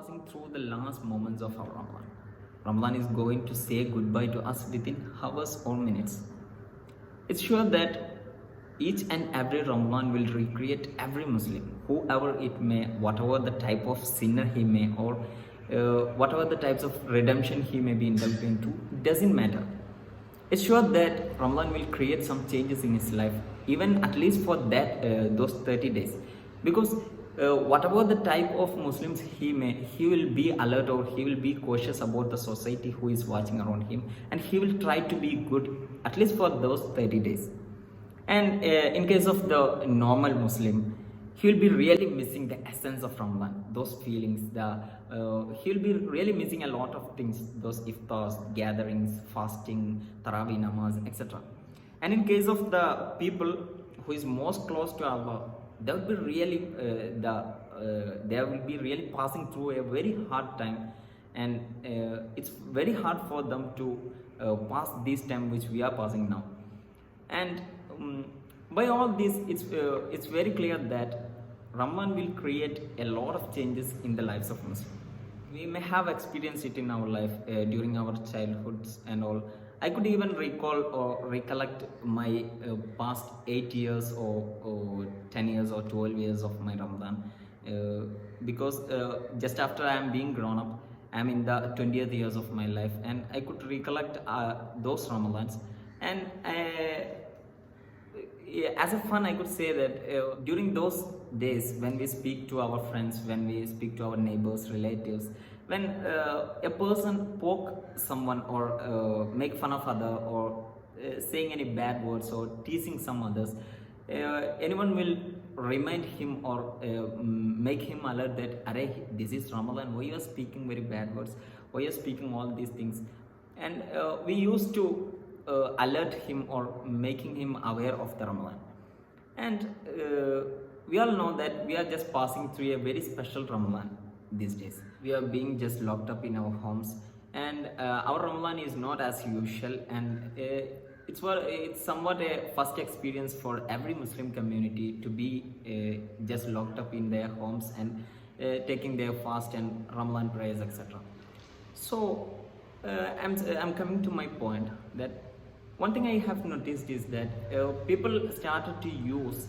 passing through the last moments of our Ramadan. Ramadan is going to say goodbye to us within hours or minutes. It's sure that each and every Ramadan will recreate every Muslim, whoever it may, whatever the type of sinner he may, or whatever the types of redemption he may be indulged into, doesn't matter. It's sure that Ramadan will create some changes in his life, even at least for that those 30 days, because whatever the type of Muslims he will be alert, or he will be cautious about the society who is watching around him, and he will try to be good at least for those 30 days. And in case of the normal Muslim, he will be really missing the essence of Ramadan, those feelings. He will be really missing a lot of things, those iftars, gatherings, fasting, Tarawih namaz, etc. And in case of the people who is most close to Allah, they will be really they will be really passing through a very hard time, and it's very hard for them to pass this time which we are passing now. And by all this, it's very clear that Ramadan will create a lot of changes in the lives of Muslims. We may have experienced it in our life during our childhoods and all. I could even recall or recollect my past 8 years or 10 years or 12 years of my Ramadan, because just after I am being grown up, I am in the 20th years of my life, and I could recollect those Ramadans. And as a fun, I could say that during those days, when we speak to our friends, when we speak to our neighbors, relatives, when a person poke someone, or make fun of other, or saying any bad words, or teasing some others, anyone will remind him, or make him alert that, "Arey, this is Ramadan, why you are speaking very bad words, why you are speaking all these things?" And we used to alert him, or making him aware of the Ramadan. And we all know that we are just passing through a very special Ramadan these days. We are being just locked up in our homes, and our Ramadan is not as usual, and it's somewhat a first experience for every Muslim community to be just locked up in their homes and taking their fast and Ramadan prayers, etc. So I'm coming to my point that one thing I have noticed is that people started to use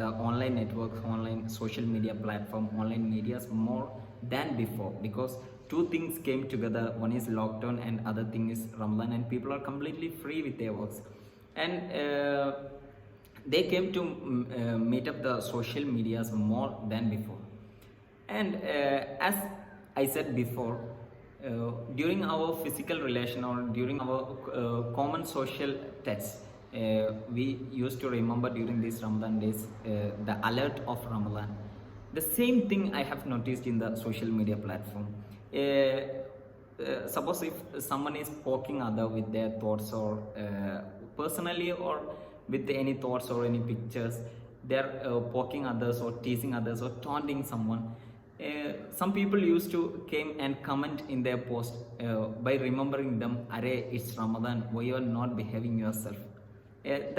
the online networks, online social media platform, online medias more than before, because two things came together. One is lockdown, and other thing is Ramadan, and people are completely free with their works, and they came to meet up the social medias more than before. And as I said before, during our physical relation, or during our common social touch, we used to remember during these Ramadan days the alert of Ramadan. The same thing I have noticed in the social media platform. Suppose if someone is poking other with their thoughts, or personally, or with any thoughts or any pictures, they are poking others, or teasing others, or taunting someone. Some people used to came and comment in their post by remembering them, "Arey, it's Ramadan, why you are not behaving yourself?"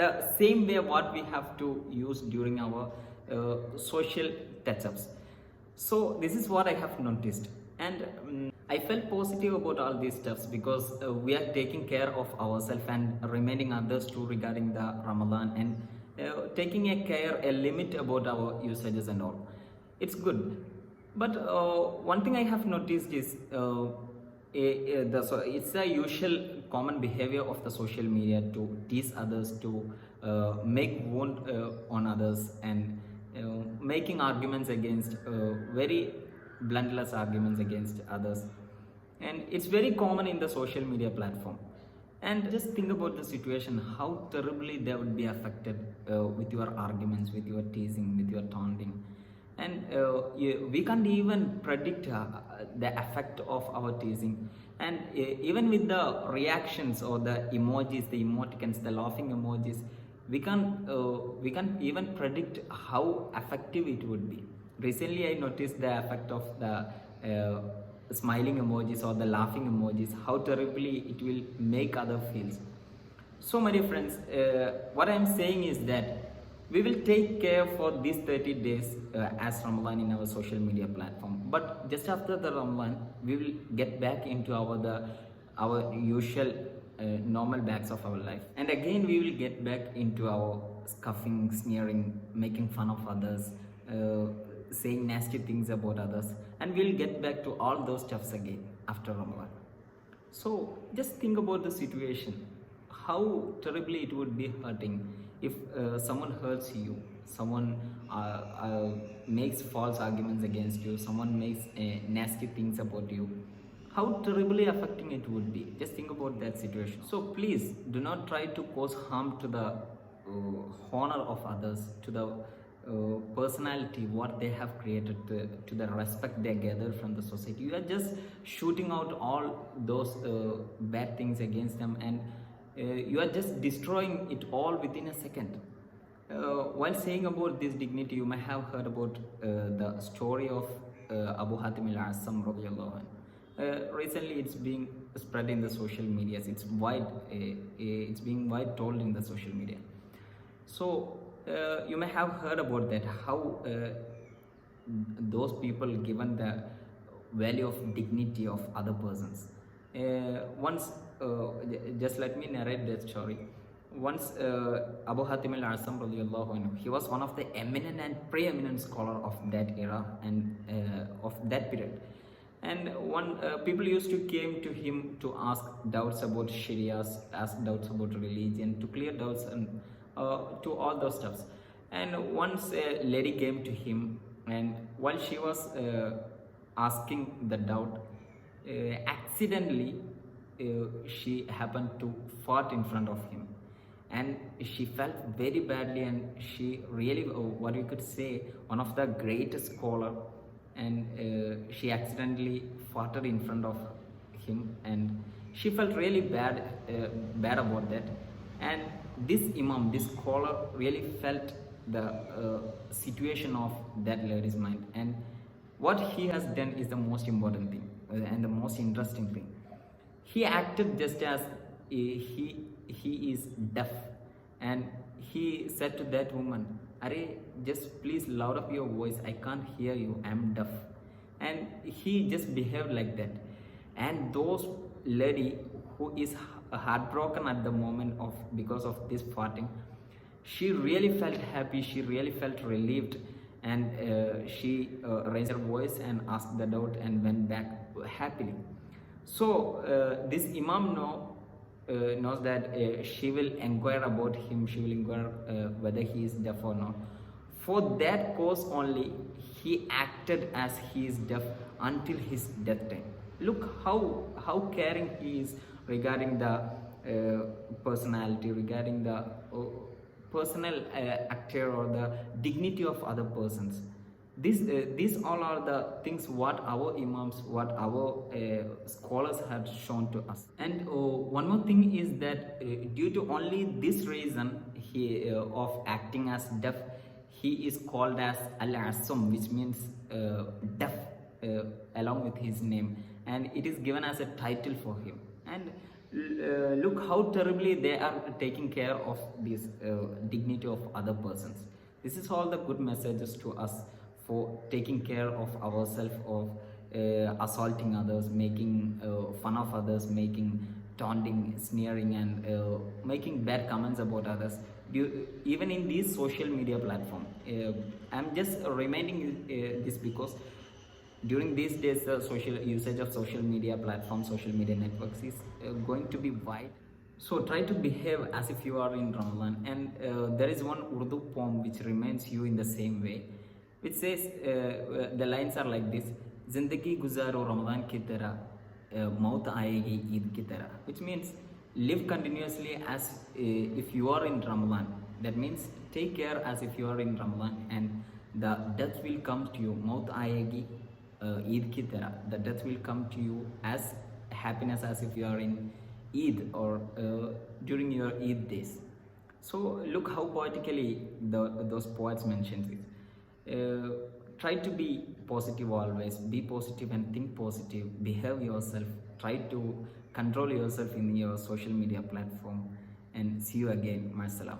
The same way what we have to use during our social touch-ups. So this is what I have noticed, and I felt positive about all these steps, because we are taking care of ourselves and reminding others too regarding the Ramadan, and taking a limit about our usages and all. It's good. But one thing I have noticed is it's a usual common behavior of the social media to tease others, to make wound on others, and making arguments against very bluntless arguments against others. And it's very common in the social media platform. And just think about the situation, how terribly they would be affected with your arguments, with your teasing, with your taunting. And we can't even predict the effect of our teasing. And even with the reactions, or the emojis, the emoticons, the laughing emojis, we can't even predict how effective it would be. Recently, I noticed the effect of the smiling emojis, or the laughing emojis, how terribly it will make other feels. So, my dear friends, what I am saying is that We will take care for these 30 days as Ramadan in our social media platform. But just after the Ramadan, we will get back into our usual normal bags of our life. And again, we will get back into our scoffing, sneering, making fun of others, saying nasty things about others, and we'll get back to all those stuffs again after Ramadan. So just think about the situation, how terribly it would be hurting if someone hurts you, someone makes false arguments against you, someone makes nasty things about you. How terribly affecting it would be. Just think about that situation. So please do not try to cause harm to the honor of others, to the personality what they have created, to the respect they gather from the society. You are just shooting out all those bad things against them, and you are just destroying it all within a second. While saying about this dignity, you may have heard about the story of Abu Hatim al-Asam radiyallahu anhu. Recently it's being spread in the social medias. It's being wide told in the social media. So you may have heard about that, how those people given the value of dignity of other persons. Once just let me narrate that story. Once Abu Hatim al-Asam radiyallahu anhu, he was one of the eminent and preeminent scholar of that era and of that period. And one people used to came to him to ask doubts about Sharia, ask doubts about religion, to clear doubts and to all those stuffs. And once a lady came to him, and while she was asking the doubt, accidentally she happened to fart in front of him, and she felt very badly, and she really, what you could say, one of the greatest scholar, and she accidentally farted in front of him, and she felt really bad about that. And this imam, this scholar, really felt the situation of that lady's mind, and what he has done is the most important thing and the most interesting thing. He acted just as he is deaf, and he said to that woman, "Are, just please loud up your voice, I can't hear you, I'm deaf." And he just behaved like that. And those lady who is heartbroken at the moment of because of this farting, she really felt happy, she really felt relieved, and she raised her voice and asked the doubt and went back happily. So this imam knows that she will inquire about him, she will inquire whether he is deaf or not. For that cause only, he acted as he is deaf until his death time. Look how caring he is regarding the personality, regarding the personal actor or the dignity of other persons. These all are the things what our imams, what our scholars have shown to us. And one more thing is that due to only this reason of acting as deaf, he is called as Al-Asum, which means deaf, along with his name, and it is given as a title for him. And look how terribly they are taking care of this dignity of other persons. This is all the good messages to us for taking care of ourselves, of assaulting others, making fun of others, making taunting, sneering, and making bad comments about others. Even in these social media platform, I'm just reminding this because during these days the social usage of social media platforms, social media networks is going to be wide. So try to behave as if you are in Ramadan. And there is one Urdu poem which reminds you in the same way, which says, the lines are like this: Zindagi guzaro Ramadan ki tarah, maut aayegi Eid ki tarah. Which means live continuously as if you are in Ramadan. That means take care as if you are in Ramadan, and the death will come to you. Maut aayegi Eid ki tarah. The death will come to you as happiness as if you are in Eid or during your Eid days. So look how poetically those poets mention it. Try to be positive always. Be positive and think positive. Behave yourself. Try to control yourself in your social media platform. And see you again. Marsalam.